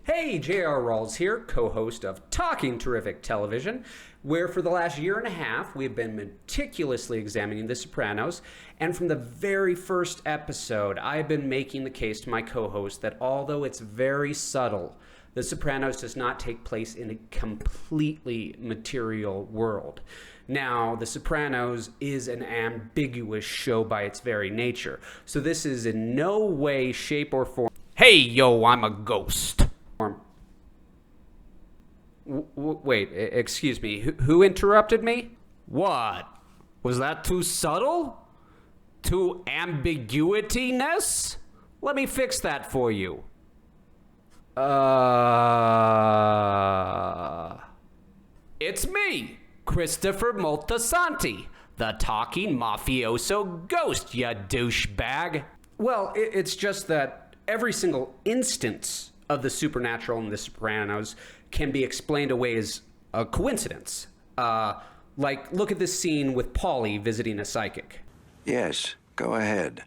Hey, J.R. Rawls here, co-host of Talking Terrific Television, where for the last year and a half we've been meticulously examining The Sopranos, and from the very first episode I've been making the case to my co-host that although it's very subtle, The Sopranos does not take place in a completely material world. Now, The Sopranos is an ambiguous show by its very nature, so this is in no way, shape, or form. Hey, yo, I'm a ghost. Wait, excuse me. Who interrupted me? What? Was that too subtle? Too ambiguity-ness? Let me fix that for you. It's me, Christopher Moltisanti, the talking mafioso ghost, ya douchebag. Well, it's just that every single instance of the supernatural in The Sopranos can be explained away as a coincidence. Like, look at this scene with Paulie visiting a psychic. Yes, go ahead.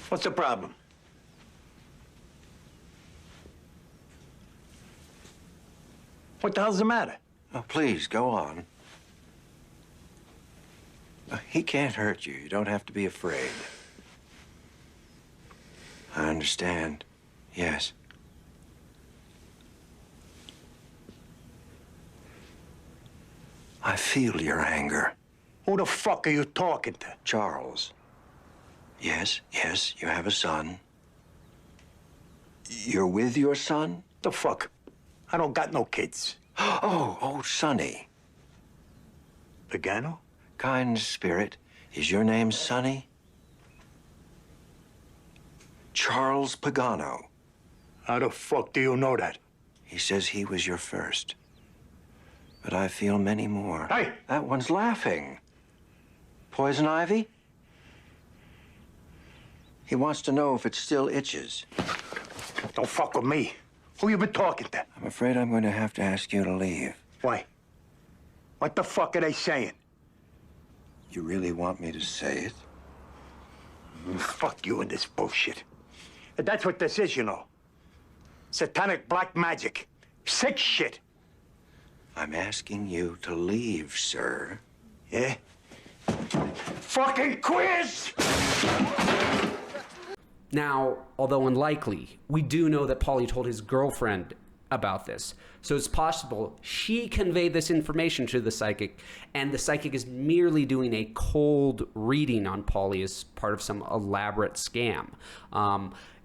What's the problem? What the hell's the matter? Oh, please, go on. He can't hurt you. You don't have to be afraid. I understand. Yes. I feel your anger. Who the fuck are you talking to? Charles. Yes, you have a son. You're with your son? The fuck? I don't got no kids. Oh, Sonny. Pagano? Kind spirit, is your name Sonny? Charles Pagano. How the fuck do you know that? He says he was your first. But I feel many more. Hey! That one's laughing. Poison ivy? He wants to know if it still itches. Don't fuck with me. Who you been talking to? I'm afraid I'm going to have to ask you to leave. Why? What the fuck are they saying? You really want me to say it? Fuck you and this bullshit. That's what this is, you know. Satanic black magic. Sick shit. I'm asking you to leave, sir. Yeah? Fucking quiz! Now, although unlikely, we do know that Paulie told his girlfriend about this. So it's possible she conveyed this information to the psychic, and the psychic is merely doing a cold reading on Paulie as part of some elaborate scam.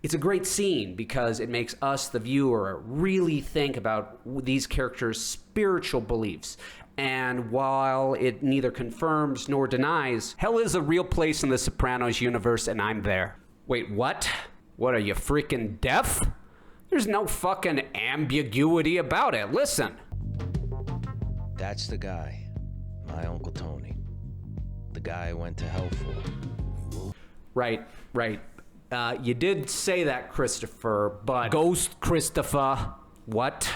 It's a great scene because it makes us, the viewer, really think about these characters' spiritual beliefs. And while it neither confirms nor denies, hell is a real place in the Sopranos universe, and I'm there. Wait, what? What, are you freaking deaf? There's no fucking ambiguity about it. Listen. That's the guy. My Uncle Tony. The guy I went to hell for. Right. You did say that, Christopher, but... Ghost Christopher. What?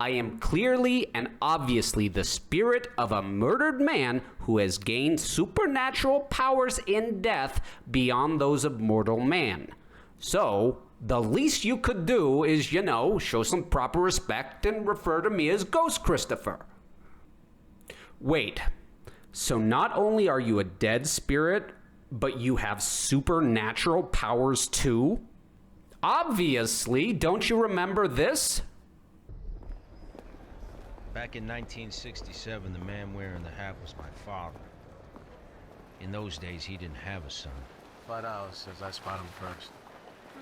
I am clearly and obviously the spirit of a murdered man who has gained supernatural powers in death beyond those of mortal man. So, the least you could do is, show some proper respect and refer to me as Ghost Christopher. Wait, so not only are you a dead spirit, but you have supernatural powers too? Obviously, don't you remember this? Back in 1967, the man wearing the hat was my father. In those days, he didn't have a son. $5 says I spot him first.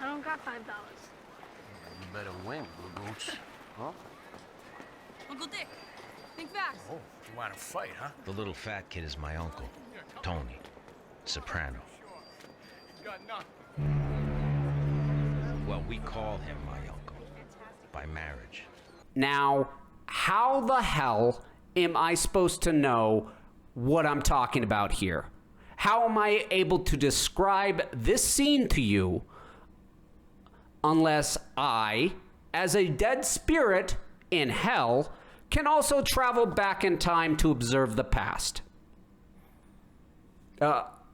I don't got $5. You better win, Blue Boots. Huh? Uncle Dick, think fast. Oh, you want to fight, huh? The little fat kid is my uncle, Tony, Soprano. Well, we call him my uncle, by marriage. Now, how the hell am I supposed to know what I'm talking about here? How am I able to describe this scene to you unless I, as a dead spirit in hell, can also travel back in time to observe the past.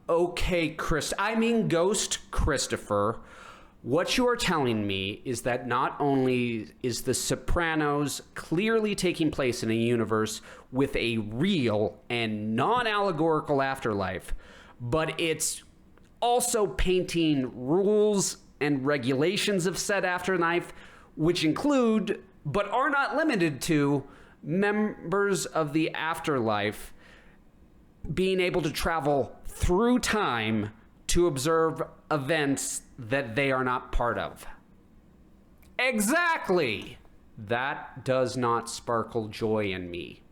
Okay, Ghost Christopher. What you are telling me is that not only is The Sopranos clearly taking place in a universe with a real and non-allegorical afterlife, but it's also painting rules and regulations of said afterlife, which include, but are not limited to, members of the afterlife being able to travel through time to observe events that they are not part of. Exactly. That does not sparkle joy in me.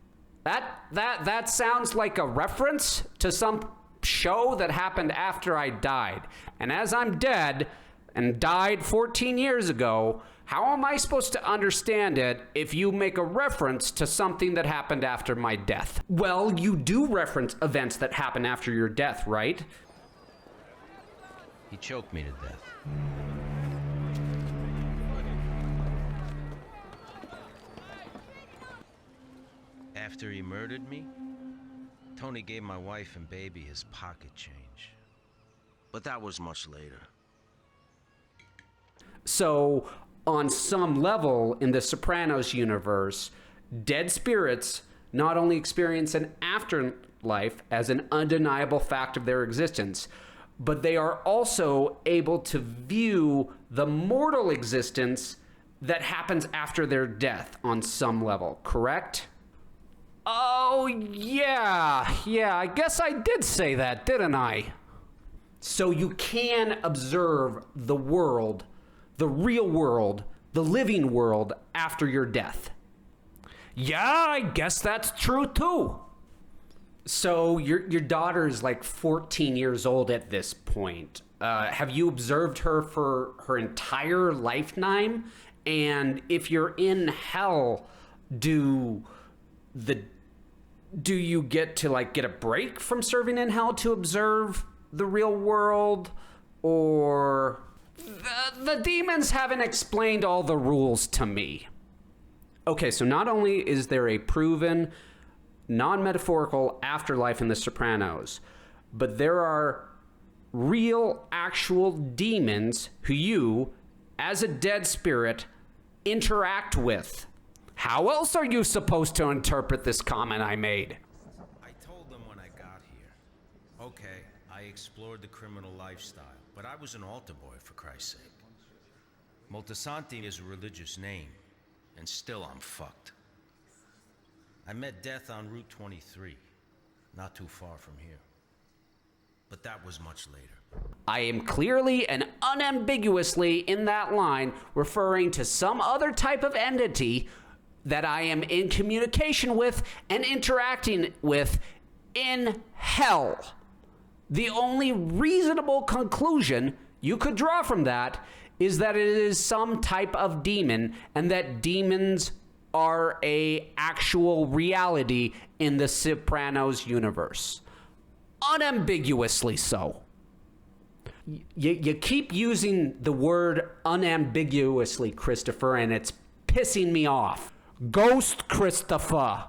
That sounds like a reference to some show that happened after I died. And as I'm dead and died 14 years ago, how am I supposed to understand it if you make a reference to something that happened after my death? Well, you do reference events that happen after your death, right? He choked me to death. After he murdered me, Tony gave my wife and baby his pocket change. But that was much later. So, on some level in the Sopranos universe, dead spirits not only experience an afterlife as an undeniable fact of their existence, but they are also able to view the mortal existence that happens after their death on some level, correct? Oh, yeah, I guess I did say that, didn't I? So you can observe the world, the real world, the living world after your death. Yeah, I guess that's true too. So your daughter is like 14 years old at this point. Have you observed her for her entire lifetime? And if you're in hell, do you get to like get a break from serving in hell to observe the real world? Or the demons haven't explained all the rules to me. Okay, so not only is there a proven non-metaphorical afterlife in The Sopranos, but there are real, actual demons who you, as a dead spirit, interact with. How else are you supposed to interpret this comment I made? I told them when I got here. Okay, I explored the criminal lifestyle, but I was an altar boy, for Christ's sake. Moltisanti is a religious name, and still I'm fucked. I met death on Route 23, not too far from here. But that was much later. I am clearly and unambiguously in that line referring to some other type of entity that I am in communication with and interacting with in hell. The only reasonable conclusion you could draw from that is that it is some type of demon, and that demons are a actual reality in the Sopranos universe. Unambiguously so. You keep using the word unambiguously, Christopher, and it's pissing me off. Ghost Christopher.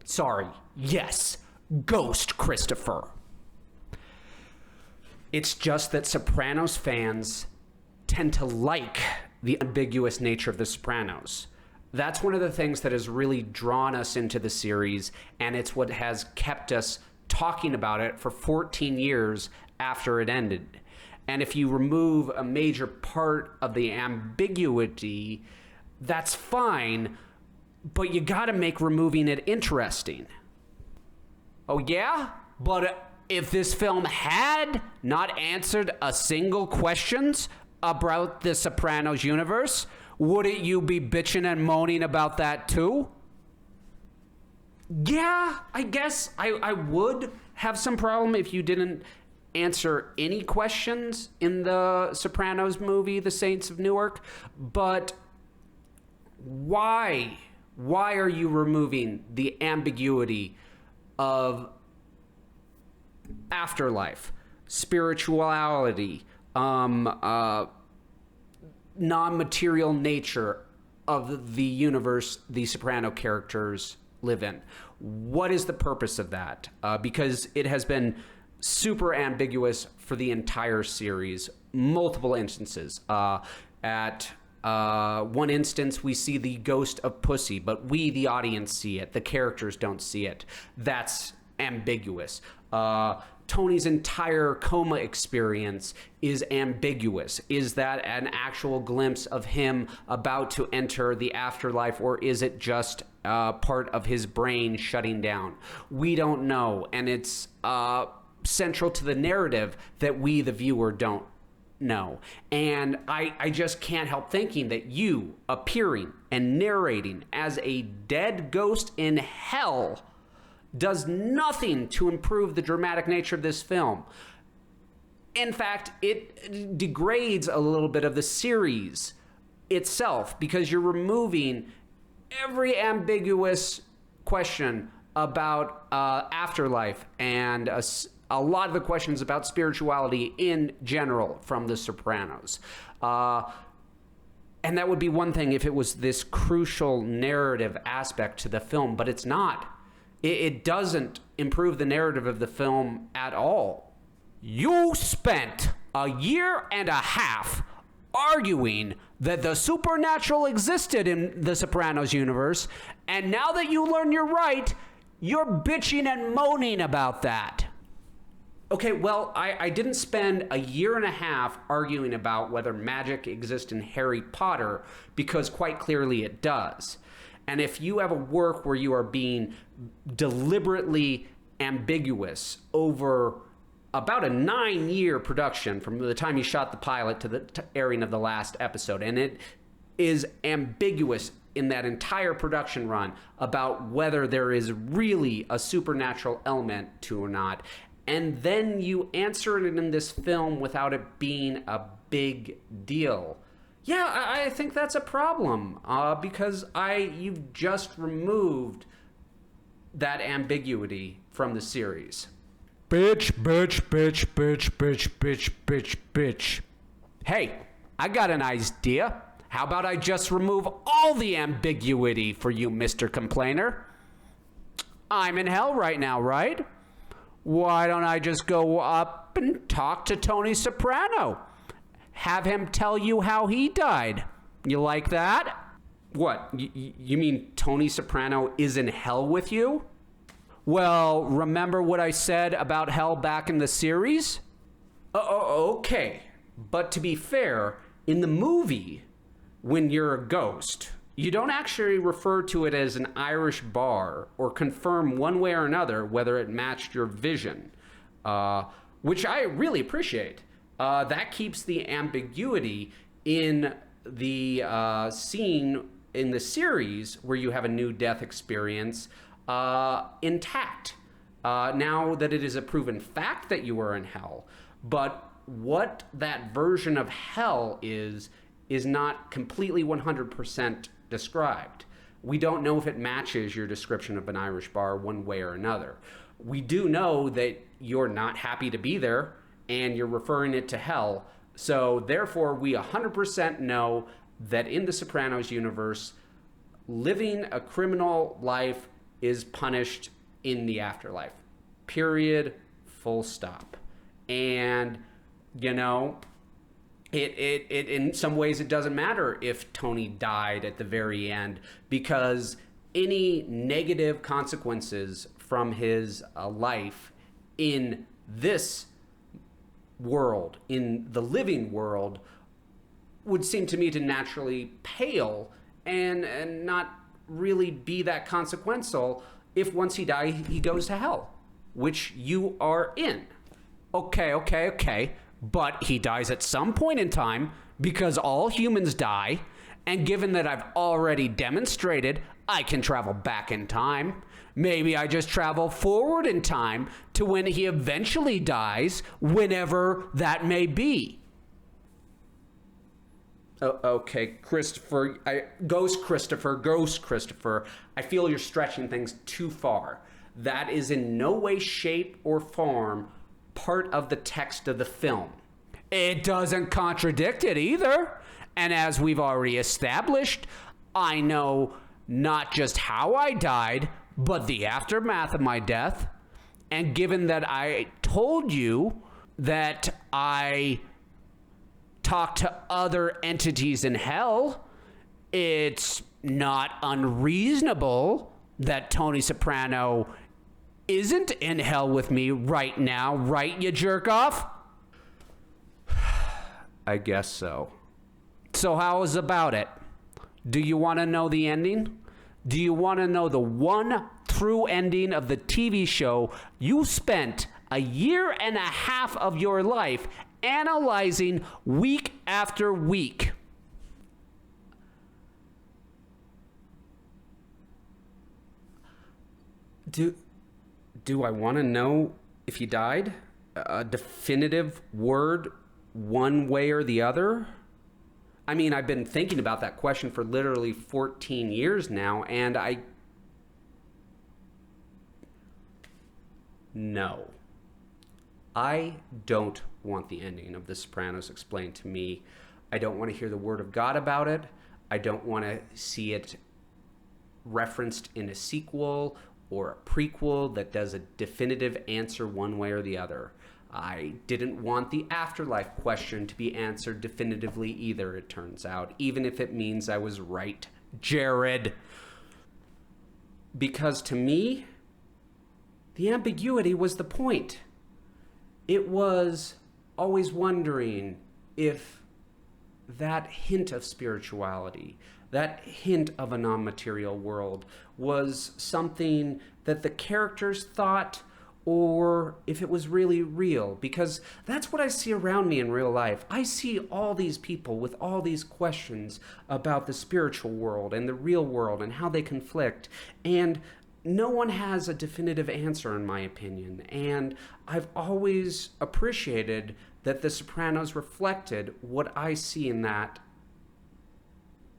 Sorry. Yes. Ghost Christopher. It's just that Sopranos fans tend to like the ambiguous nature of The Sopranos. That's one of the things that has really drawn us into the series, and it's what has kept us talking about it for 14 years after it ended. And if you remove a major part of the ambiguity, that's fine, but you gotta make removing it interesting. Oh yeah? But if this film had not answered a single questions about the Sopranos universe, wouldn't you be bitching and moaning about that too? Yeah, I guess I would have some problem if you didn't answer any questions in the Sopranos movie, The Saints of Newark. But why? Why are you removing the ambiguity of afterlife, spirituality, non-material nature of the universe the Soprano characters live in. What is the purpose of that? Because it has been super ambiguous for the entire series, multiple instances. At one instance, we see the ghost of Pussy, but we, the audience, see it. The characters don't see it. That's ambiguous. Tony's entire coma experience is ambiguous. Is that an actual glimpse of him about to enter the afterlife, or is it just part of his brain shutting down? We don't know, and it's central to the narrative that we, the viewer, don't know. And I just can't help thinking that you appearing and narrating as a dead ghost in hell does nothing to improve the dramatic nature of this film. In fact, it degrades a little bit of the series itself, because you're removing every ambiguous question about afterlife and a lot of the questions about spirituality in general from The Sopranos. And that would be one thing if it was this crucial narrative aspect to the film, but it's not. It doesn't improve the narrative of the film at all. You spent a year and a half arguing that the supernatural existed in the Sopranos universe, and now that you learn you're right, you're bitching and moaning about that. Okay, well, I didn't spend a year and a half arguing about whether magic exists in Harry Potter, because quite clearly it does. And if you have a work where you are being deliberately ambiguous over about a 9-year production from the time you shot the pilot to the airing of the last episode, and it is ambiguous in that entire production run about whether there is really a supernatural element to or not, and then you answer it in this film without it being a big deal. Yeah, I think that's a problem, because you've just removed that ambiguity from the series. Bitch, bitch, bitch, bitch, bitch, bitch, bitch, bitch. Hey, I got an idea. How about I just remove all the ambiguity for you, Mr. Complainer? I'm in hell right now, right? Why don't I just go up and talk to Tony Soprano? Have him tell you how he died. You like that? What, you mean Tony Soprano is in hell with you? Well, remember what I said about hell back in the series? Okay. But to be fair, in the movie, when you're a ghost, you don't actually refer to it as an Irish bar or confirm one way or another whether it matched your vision, which I really appreciate. That keeps the ambiguity in the scene in the series where you have a new death experience intact. Now that it is a proven fact that you are in hell, but what that version of hell is not completely 100% described. We don't know if it matches your description of an Irish bar one way or another. We do know that you're not happy to be there, and you're referring it to hell. So therefore, we 100% know that in the Sopranos universe, living a criminal life is punished in the afterlife. Period. Full stop. And, you know, it in some ways it doesn't matter if Tony died at the very end, because any negative consequences from his life in this world, in the living world, would seem to me to naturally pale and not really be that consequential if once he dies, he goes to hell, which you are in. Okay. But he dies at some point in time, because all humans die, and given that I've already demonstrated I can travel back in time, maybe I just travel forward in time to when he eventually dies, whenever that may be. Okay, Christopher, Ghost Christopher, I feel you're stretching things too far. That is in no way, shape, or form part of the text of the film. It doesn't contradict it either. And as we've already established, I know not just how I died, but the aftermath of my death. And given that I told you that I talked to other entities in hell, it's not unreasonable that Tony Soprano isn't in hell with me right now, right, you jerk off? I guess so. So how is about it? Do you want to know the ending? Do you want to know the one true ending of the TV show you spent a year and a half of your life analyzing week after week? Do I want to know if he died? A definitive word, one way or the other? I mean, I've been thinking about that question for literally 14 years now, and No. I don't want the ending of The Sopranos explained to me. I don't want to hear the word of God about it. I don't want to see it referenced in a sequel or a prequel that does a definitive answer one way or the other. I didn't want the afterlife question to be answered definitively either, it turns out, even if it means I was right, Jared. Because to me, the ambiguity was the point. It was always wondering if that hint of spirituality, that hint of a non-material world, was something that the characters thought, or if it was really real. Because that's what I see around me in real life. I see all these people with all these questions about the spiritual world and the real world and how they conflict, and no one has a definitive answer, in my opinion. And I've always appreciated that The Sopranos reflected what I see in that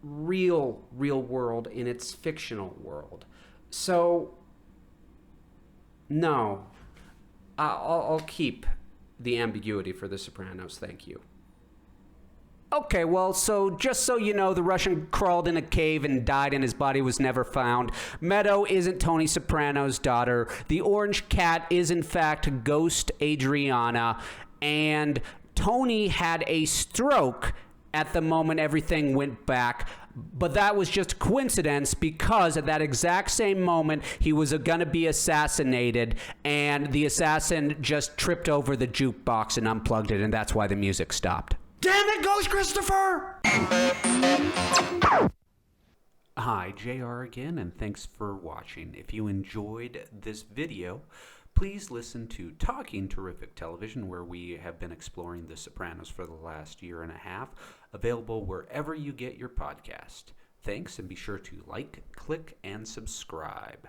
real world in its fictional world. So, no, I'll keep the ambiguity for The Sopranos, thank you. Okay, well, so just so you know, the Russian crawled in a cave and died and his body was never found. Meadow isn't Tony Soprano's daughter. The orange cat is, in fact, Ghost Adriana. And Tony had a stroke at the moment everything went back. But that was just coincidence, because at that exact same moment, he was going to be assassinated. And the assassin just tripped over the jukebox and unplugged it. And that's why the music stopped. Damn it, Ghost Christopher! Hi, JR again, and thanks for watching. If you enjoyed this video, please listen to Talking Terrific Television, where we have been exploring The Sopranos for the last year and a half, available wherever you get your podcast. Thanks, and be sure to like, click, and subscribe.